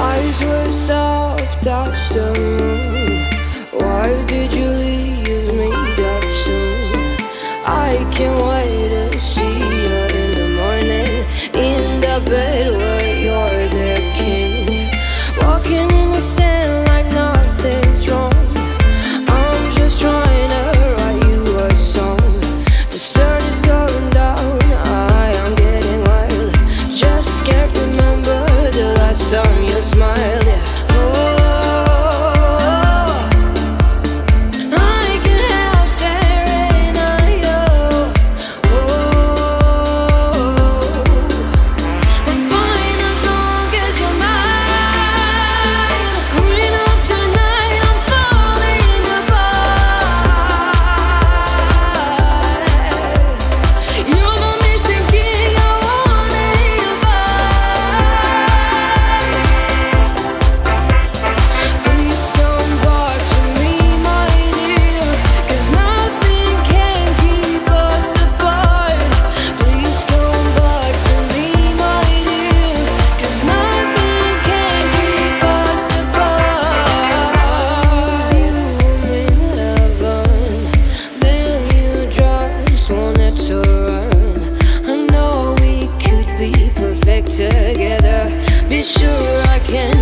Eyes were soft as the moon. Why did you leave me that soon? I can't wait to see you in the morning, in the bed where you're the king. Walking in the sand like nothing's wrong. I'm just trying to write you a song. The sun is going down, I am getting wild. Just can't remember the last time you smiled. Together, be sure I can